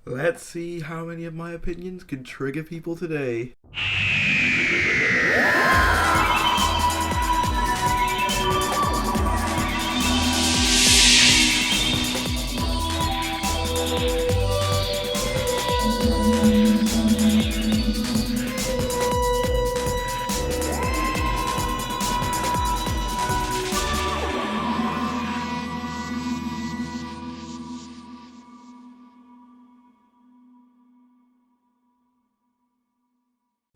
Let's see how many of my opinions can trigger people today.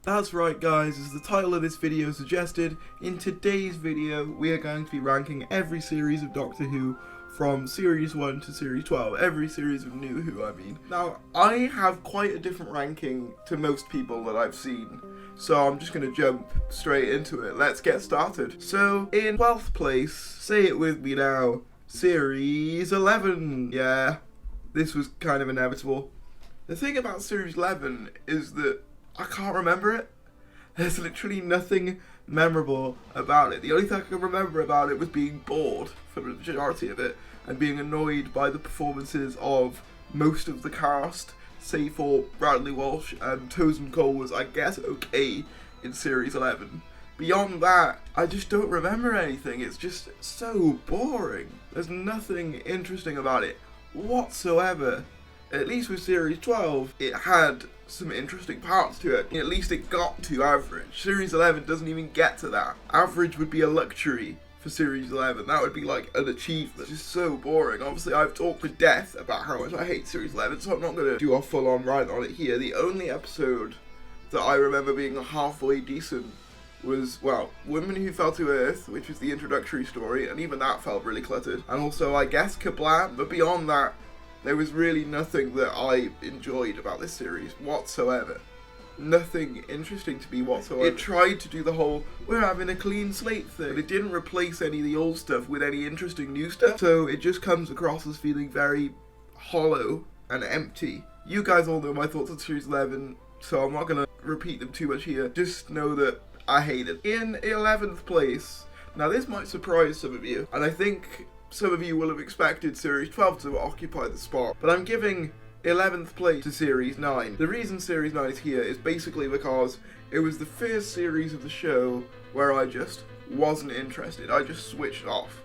That's right guys, as the title of this video suggested, in today's video we are going to be ranking every series of Doctor Who from Series 1 to Series 12, every series of New Who I mean. Now, I have quite a different ranking to most people that I've seen, so I'm just going to jump straight into it. Let's get started. So, in 12th place, say it with me now, Series 11. Yeah, this was kind of inevitable. The thing about Series 11 is that I can't remember it. There's literally nothing memorable about it. The only thing I can remember about it was being bored for the majority of it and being annoyed by the performances of most of the cast, save for Bradley Walsh and Tosin Cole was, I guess, okay in Series 11. Beyond that, I just don't remember anything. It's just so boring. There's nothing interesting about it whatsoever. At least with Series 12, it had some interesting parts to it. At least it got to average. Series 11 doesn't even get to that. Average would be a luxury for Series 11. That would be like an achievement. It's just so boring. Obviously, I've talked to death about how much I hate Series 11, so I'm not going to do a full-on rant on it here. The only episode that I remember being halfway decent was, well, Women Who Fell to Earth, which was the introductory story, and even that felt really cluttered. And also, I guess, Kablam, but beyond that, there was really nothing that I enjoyed about this series whatsoever. Nothing interesting to me whatsoever. It tried to do the whole, we're having a clean slate thing, but it didn't replace any of the old stuff with any interesting new stuff, so it just comes across as feeling very hollow and empty. You guys all know my thoughts on Series 11, so I'm not going to repeat them too much here. Just know that I hate it. In 11th place, now this might surprise some of you, and I think some of you will have expected Series 12 to occupy the spot, but I'm giving 11th place to Series 9. The reason Series 9 is here is basically because it was the first series of the show where I just wasn't interested. I just switched off.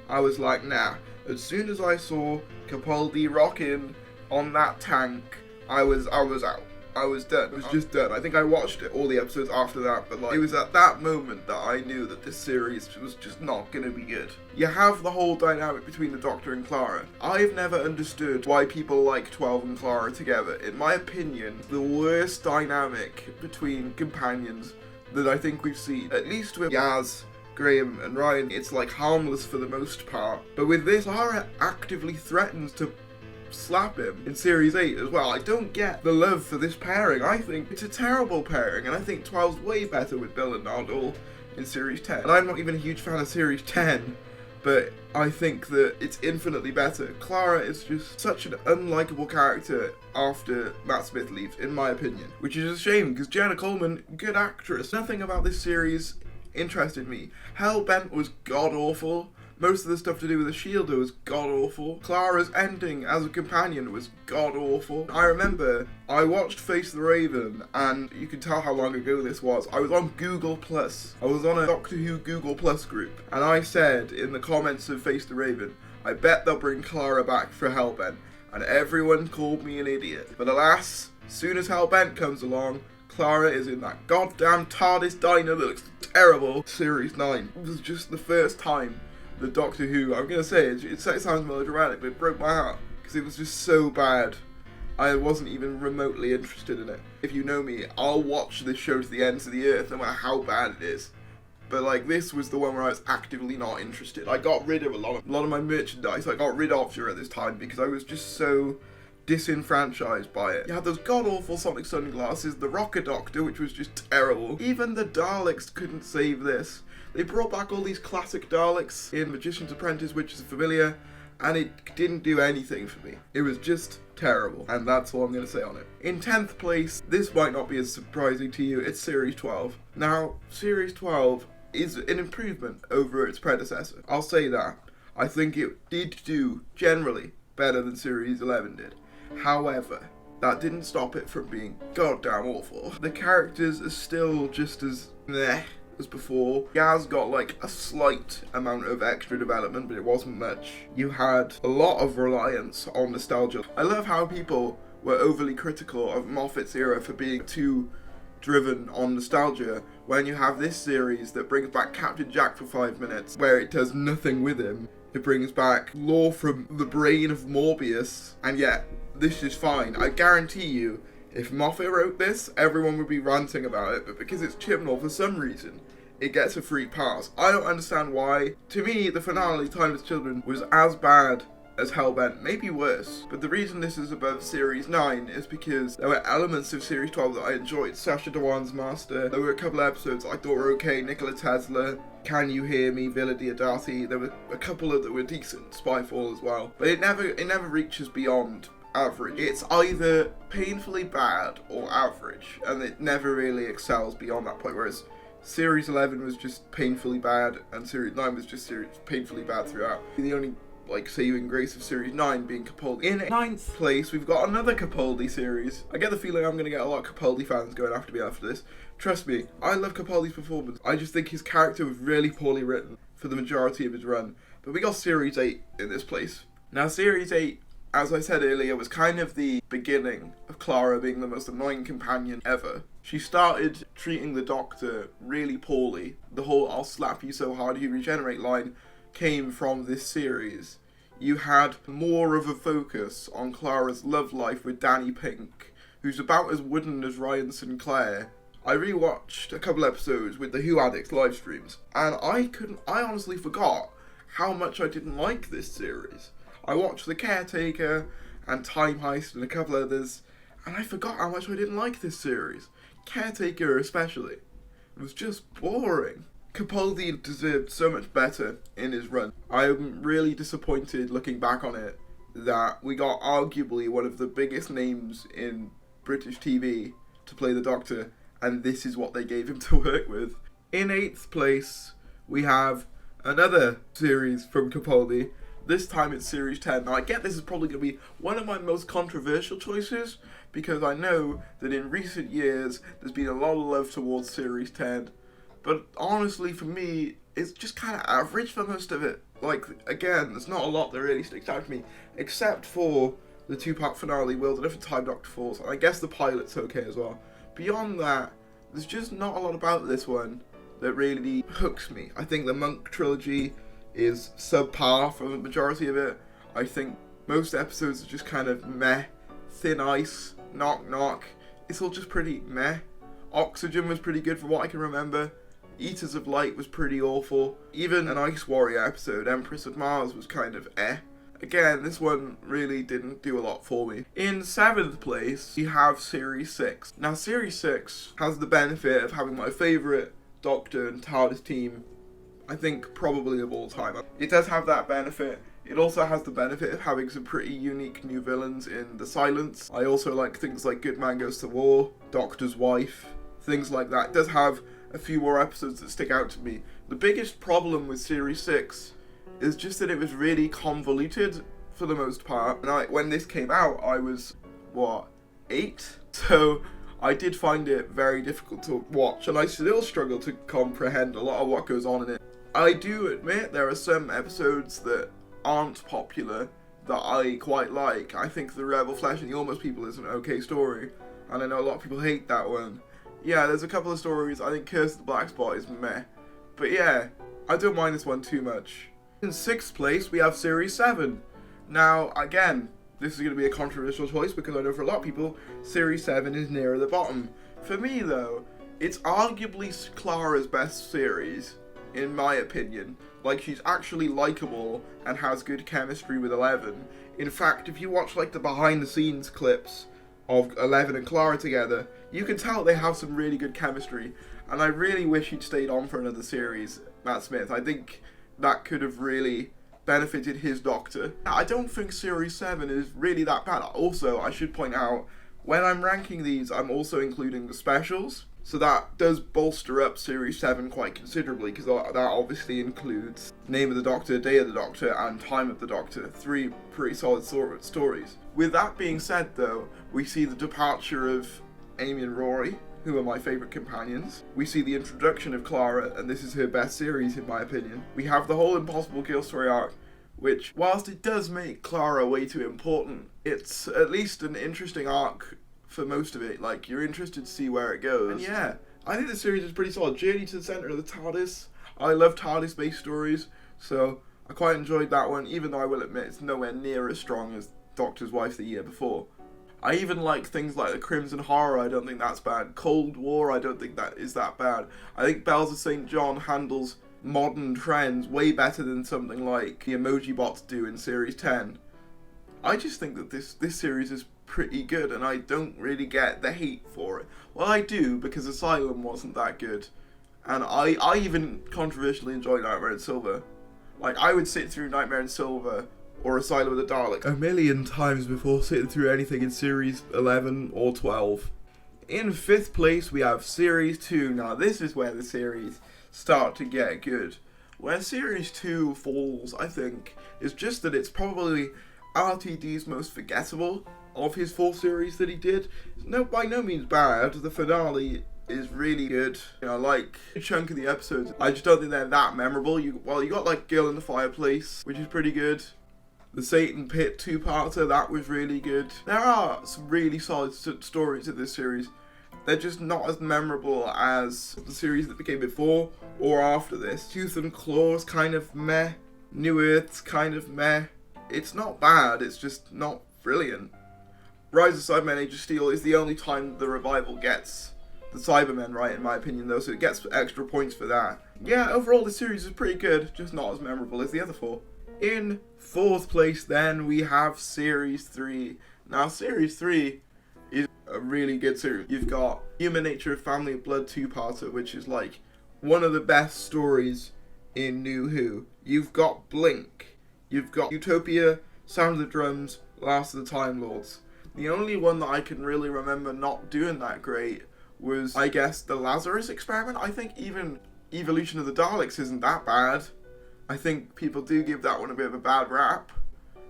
I was like, nah. As soon as I saw Capaldi rocking on that tank, I was out. I was done. I was just done. I think I watched all the episodes after that, but like, it was at that moment that I knew that this series was just not gonna be good. You have the whole dynamic between the Doctor and Clara. I've never understood why people like 12 and Clara together. In my opinion, the worst dynamic between companions that I think we've seen. At least with Yaz, Graham and Ryan, it's like harmless for the most part. But with this, Clara actively threatens to slap him in Series 8 as well. I don't get the love for this pairing. I think it's a terrible pairing, and I think 12's way better with Bill and Nardole in Series 10. And I'm not even a huge fan of Series 10, but I think that it's infinitely better. Clara is just such an unlikable character after Matt Smith leaves, in my opinion. Which is a shame, because Jenna Coleman, good actress. Nothing about this series interested me. Hellbent was god-awful. Most of the stuff to do with the Shielder was god-awful. Clara's ending as a companion was god-awful. I remember I watched Face the Raven, and you can tell how long ago this was. I was on Google+. I was on a Doctor Who Google+ group, and I said in the comments of Face the Raven, I bet they'll bring Clara back for Hellbent, and everyone called me an idiot. But alas, soon as Hellbent comes along, Clara is in that goddamn TARDIS diner that looks terrible. Series 9 was just the first time the Doctor Who, I'm going to say, it sounds melodramatic, but it broke my heart, because it was just so bad. I wasn't even remotely interested in it. If you know me, I'll watch this show to the ends of the earth, no matter how bad it is. But like, this was the one where I was actively not interested. I got rid of a lot of my merchandise I got rid of during this time, because I was just so disenfranchised by it. You had those god-awful sonic sunglasses, the Rocker Doctor, which was just terrible. Even the Daleks couldn't save this. They brought back all these classic Daleks in Magician's Apprentice, which is familiar, and it didn't do anything for me. It was just terrible, and that's all I'm going to say on it. In 10th place, this might not be as surprising to you, it's Series 12. Now, Series 12 is an improvement over its predecessor. I'll say that. I think it did do, generally, better than Series 11 did. However, that didn't stop it from being goddamn awful. The characters are still just as meh as before. Gaz got like a slight amount of extra development, but it wasn't much. You had a lot of reliance on nostalgia. I love how people were overly critical of Moffat's era for being too driven on nostalgia, when you have this series that brings back Captain Jack for 5 minutes, where it does nothing with him. It brings back lore from the brain of Morbius, and yet this is fine. I guarantee you, if Moffat wrote this, everyone would be ranting about it, but because it's Chibnall, for some reason, it gets a free pass. I don't understand why. To me, the finale, Timeless Children, was as bad as Hellbent, maybe worse. But the reason this is above Series 9 is because there were elements of Series 12 that I enjoyed. Sacha Dhawan's Master. There were a couple of episodes I thought were okay. Nikola Tesla, Can You Hear Me, Villa Diodati. There were a couple of that were decent. Spyfall as well. But it never reaches beyond average. It's either painfully bad or average, and it never really excels beyond that point, whereas Series 11 was just painfully bad, and Series 9 was just painfully bad throughout. The only saving grace of Series 9 being Capaldi. In 9th place, we've got another Capaldi series. I get the feeling I'm going to get a lot of Capaldi fans going after me after this. Trust me, I love Capaldi's performance. I just think his character was really poorly written for the majority of his run. But we got Series 8 in this place. Now, Series 8, as I said earlier, was kind of the beginning of Clara being the most annoying companion ever. She started treating the Doctor really poorly. The whole "I'll slap you so hard you regenerate" line came from this series. You had more of a focus on Clara's love life with Danny Pink, who's about as wooden as Ryan Sinclair. I rewatched a couple episodes with the Who Addicts live streams, and I honestly forgot how much I didn't like this series. I watched The Caretaker and Time Heist and a couple others, and I forgot how much I didn't like this series. Caretaker especially. It was just boring. Capaldi deserved so much better in his run. I'm really disappointed looking back on it that we got arguably one of the biggest names in British TV to play the Doctor, and this is what they gave him to work with. In 8th place, we have another series from Capaldi. This time it's Series 10. Now I get this is probably going to be one of my most controversial choices, because I know that in recent years there's been a lot of love towards Series 10. But honestly, for me, it's just kind of average for most of it. Like, again, there's not a lot that really sticks out to me, except for the 2-part finale, World of Different Time Doctor Falls, and I guess the pilot's okay as well. Beyond that, there's just not a lot about this one that really hooks me. I think the Monk trilogy is subpar for the majority of it. I think most episodes are just kind of meh. Thin Ice, Knock Knock, it's all just pretty meh. Oxygen was pretty good from what I can remember. Eaters of Light was pretty awful. Even an Ice Warrior episode, Empress of Mars, was kind of eh. Again, this one really didn't do a lot for me. In 7th place, you have Series 6. Now, Series 6 has the benefit of having my favourite Doctor and TARDIS team, I think, probably of all time. It does have that benefit. It also has the benefit of having some pretty unique new villains in The Silence. I also like things like Good Man Goes to War, Doctor's Wife, things like that. It does have a few more episodes that stick out to me. The biggest problem with Series 6 is just that it was really convoluted for the most part. And when this came out, I was, 8? So I did find it very difficult to watch, and I still struggle to comprehend a lot of what goes on in it. I do admit there are some episodes that aren't popular that I quite like. I think The Rebel Flesh and the Almost People is an okay story, and I know a lot of people hate that one. Yeah, there's a couple of stories. I think Curse of the Black Spot is meh. But yeah, I don't mind this one too much. In 6th place, we have Series 7. Now, again, this is going to be a controversial choice because I know for a lot of people, Series 7 is nearer the bottom. For me, though, it's arguably Clara's best series, in my opinion. Like, she's actually likable and has good chemistry with Eleven. In fact, if you watch, the behind-the-scenes clips of Eleven and Clara together, you can tell they have some really good chemistry, and I really wish he'd stayed on for another series, Matt Smith. I think that could have really benefited his Doctor. I don't think Series 7 is really that bad. Also, I should point out, when I'm ranking these, I'm also including the specials. So that does bolster up Series 7 quite considerably, because that obviously includes Name of the Doctor, Day of the Doctor, and Time of the Doctor. 3 pretty solid stories. With that being said though, we see the departure of Amy and Rory, who are my favourite companions. We see the introduction of Clara, and this is her best series in my opinion. We have the whole Impossible Girl story arc, which, whilst it does make Clara way too important, it's at least an interesting arc for most of it. Like, you're interested to see where it goes. And yeah, I think the series is pretty solid. Journey to the Centre of the TARDIS. I love TARDIS-based stories, so I quite enjoyed that one, even though I will admit it's nowhere near as strong as Doctor's Wife the year before. I even like things like the Crimson Horror. I don't think that's bad. Cold War, I don't think that is that bad. I think Bells of St. John handles modern trends way better than something like the Emoji Bots do in Series 10. I just think that this series is pretty good, and I don't really get the hate for it. Well, I do, because Asylum wasn't that good. And I even controversially enjoyed Nightmare in Silver. Like, I would sit through Nightmare in Silver or Asylum of the Daleks a million times before sitting through anything in Series 11 or 12. In 5th place, we have Series 2. Now, this is where the series start to get good. Where Series 2 falls, I think, is just that it's probably RTD's most forgettable of his 4 series that he did. No, by no means bad. The finale is really good. You know, like a chunk of the episodes, I just don't think they're that memorable. You got like Girl in the Fireplace, which is pretty good. The Satan Pit 2-parter, that was really good. There are some really solid stories in this series. They're just not as memorable as the series that became before or after this. Tooth and Claw's kind of meh. New Earth's kind of meh. It's not bad, it's just not brilliant. Rise of Cybermen Age of Steel is the only time the revival gets the Cybermen right, in my opinion, though, so it gets extra points for that. Yeah, overall the series is pretty good, just not as memorable as the other 4. In 4th place, then, we have Series 3. Now, Series 3 is a really good series. You've got Human Nature, Family of Blood 2-parter, which is like one of the best stories in New Who. You've got Blink. You've got Utopia, Sound of the Drums, Last of the Time Lords. The only one that I can really remember not doing that great was, I guess, the Lazarus Experiment. I think even Evolution of the Daleks isn't that bad. I think people do give that one a bit of a bad rap.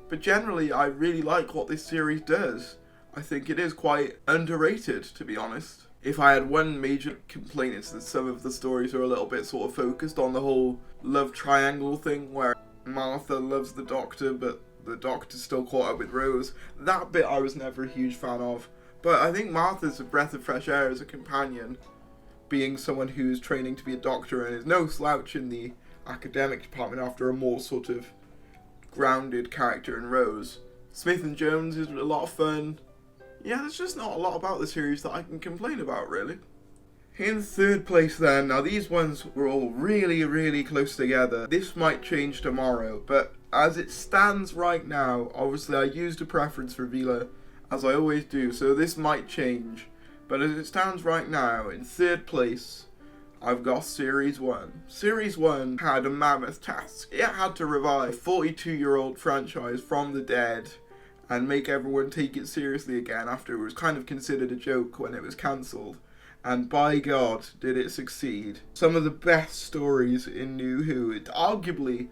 But generally, I really like what this series does. I think it is quite underrated, to be honest. If I had one major complaint, it's that some of the stories are a little bit sort of focused on the whole love triangle thing, where Martha loves the Doctor, but the Doctor's still caught up with Rose. That bit I was never a huge fan of. But I think Martha's a breath of fresh air as a companion, being someone who's training to be a doctor and is no slouch in the academic department after a more sort of grounded character in Rose. Smith and Jones is a lot of fun. Yeah, there's just not a lot about the series that I can complain about, really. In 3rd place then, now these ones were all really, really close together. This might change tomorrow, but as it stands right now, obviously I used a preference for Vila, as I always do, so this might change. But as it stands right now, in 3rd place, I've got Series 1. Series 1 had a mammoth task. It had to revive a 42-year-old franchise from the dead and make everyone take it seriously again after it was kind of considered a joke when it was cancelled. And by God, did it succeed. Some of the best stories in New Who. It arguably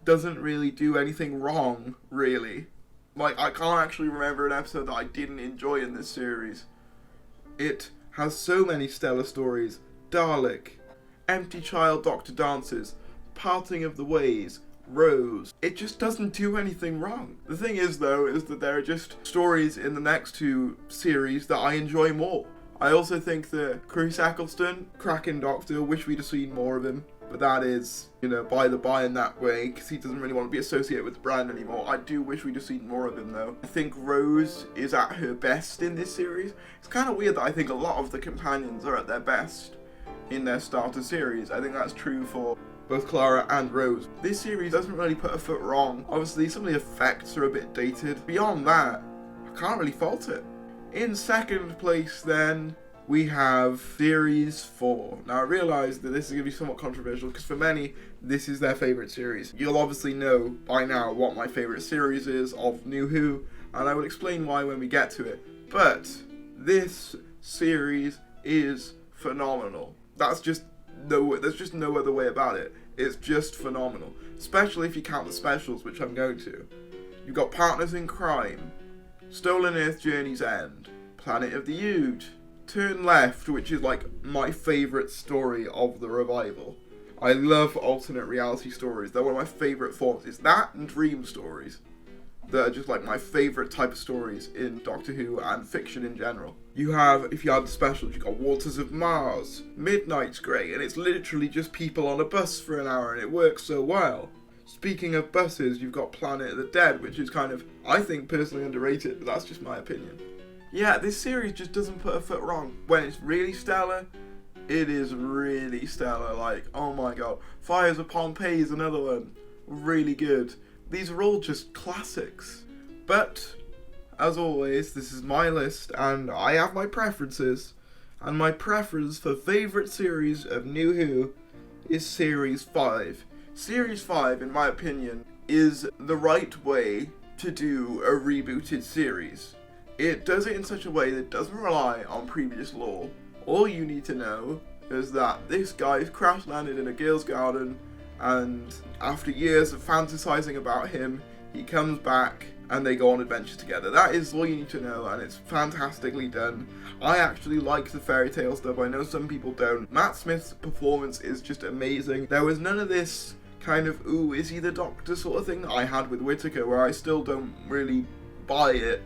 doesn't really do anything wrong, really. Like, I can't actually remember an episode that I didn't enjoy in this series. It has so many stellar stories. Dalek, Empty Child Doctor Dances, Parting of the Ways, Rose. It just doesn't do anything wrong. The thing is, though, is that there are just stories in the next 2 series that I enjoy more. I also think that Chris Eccleston, cracking Doctor, wish we'd have seen more of him. But that is, you know, by the by in that way, because he doesn't really want to be associated with the brand anymore. I do wish we'd have seen more of him, though. I think Rose is at her best in this series. It's kind of weird that I think a lot of the companions are at their best in their starter series. I think that's true for both Clara and Rose. This series doesn't really put a foot wrong. Obviously, some of the effects are a bit dated. Beyond that, I can't really fault it. In 2nd place, then, we have Series 4. Now, I realise that this is going to be somewhat controversial, because for many, this is their favourite series. You'll obviously know by now what my favourite series is of New Who, and I will explain why when we get to it. But this series is phenomenal. There's just no other way about it. It's just phenomenal. Especially if you count the specials, which I'm going to. You've got Partners in Crime, Stolen Earth Journey's End, Planet of the Ood, Turn Left, which is like my favourite story of the revival. I love alternate reality stories. They're one of my favourite forms. It's that and dream stories that are just like my favourite type of stories in Doctor Who and fiction in general. You have, if you add the specials, you've got Waters of Mars, Midnight's great, and it's literally just people on a bus for an hour and it works so well. Speaking of buses, you've got Planet of the Dead, which is kind of, I think, personally underrated, but that's just my opinion. Yeah, this series just doesn't put a foot wrong. When it's really stellar, it is really stellar. Like, oh my god. Fires of Pompeii is another one. Really good. These are all just classics. But, as always, this is my list, and I have my preferences. And my preference for favourite series of New Who is Series 5. Series 5, in my opinion, is the right way to do a rebooted series. It does it in such a way that doesn't rely on previous lore. All you need to know is that this guy's crash landed in a girl's garden, and after years of fantasizing about him, he comes back and they go on adventures together. That is all you need to know, and it's fantastically done. I actually like the fairy tale stuff. I know some people don't. Matt Smith's performance is just amazing. There was none of this kind of, ooh, is he the Doctor sort of thing that I had with Whittaker, where I still don't really buy it.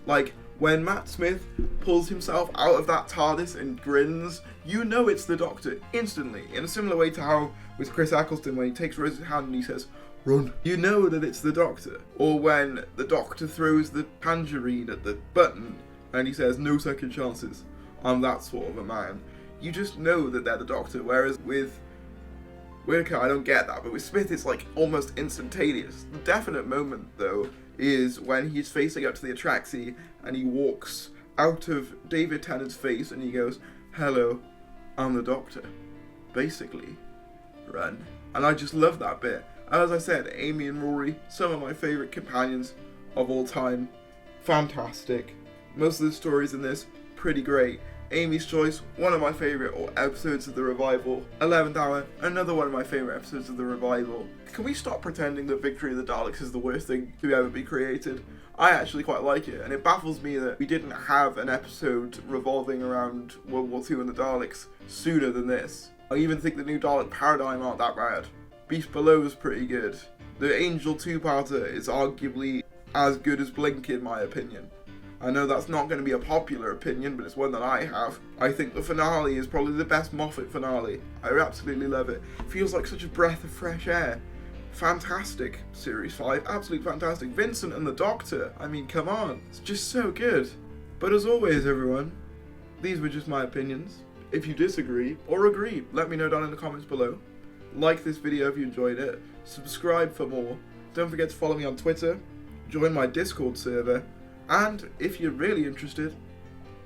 Like, when Matt Smith pulls himself out of that TARDIS and grins, you know it's the Doctor instantly. In a similar way to how with Chris Eccleston, when he takes Rose's hand and he says, "Run," you know that it's the Doctor. Or when the Doctor throws the tangerine at the button and he says, "No second chances, I'm that sort of a man." You just know that they're the Doctor. Whereas with Whittaker, I don't get that, but with Smith it's like almost instantaneous. The definite moment though is when he's facing up to the Atraxi and he walks out of David Tennant's face and he goes, "Hello, I'm the Doctor." Basically, run. And I just love that bit. As I said, Amy and Rory, some of my favourite companions of all time. Fantastic. Most of the stories in this, pretty great. Amy's Choice, one of my favourite episodes of the revival. 11th Hour, another one of my favourite episodes of the revival. Can we stop pretending that Victory of the Daleks is the worst thing to ever be created? I actually quite like it, and it baffles me that we didn't have an episode revolving around World War II and the Daleks sooner than this. I even think the new Dalek paradigm aren't that bad. Beast Below is pretty good. The Angel 2-parter is arguably as good as Blink in my opinion. I know that's not going to be a popular opinion, but it's one that I have. I think the finale is probably the best Moffat finale. I absolutely love it. Feels like such a breath of fresh air. Fantastic. Series 5, absolutely fantastic. Vincent and the Doctor, I mean, come on. It's just so good. But as always, everyone, these were just my opinions. If you disagree or agree, let me know down in the comments below. Like this video if you enjoyed it. Subscribe for more. Don't forget to follow me on Twitter. Join my Discord server. And if you're really interested,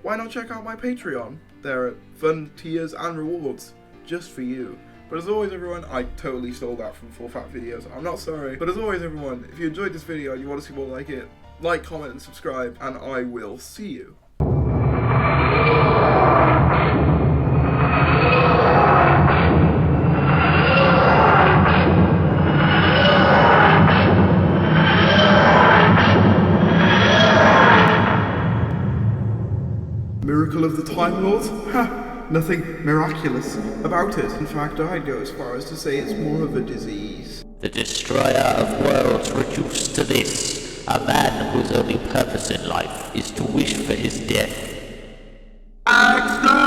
why not check out my Patreon? There are fun tiers and rewards just for you. But as always, everyone, I totally stole that from 4 Fat Videos. I'm not sorry. But as always, everyone, if you enjoyed this video and you want to see more like it, like, comment, and subscribe, and I will see you. Miracle of the Time Lords? Ha! Nothing miraculous about it. In fact, I'd go as far as to say it's more of a disease. The destroyer of worlds reduced to this, a man whose only purpose in life is to wish for his death. Exterminate!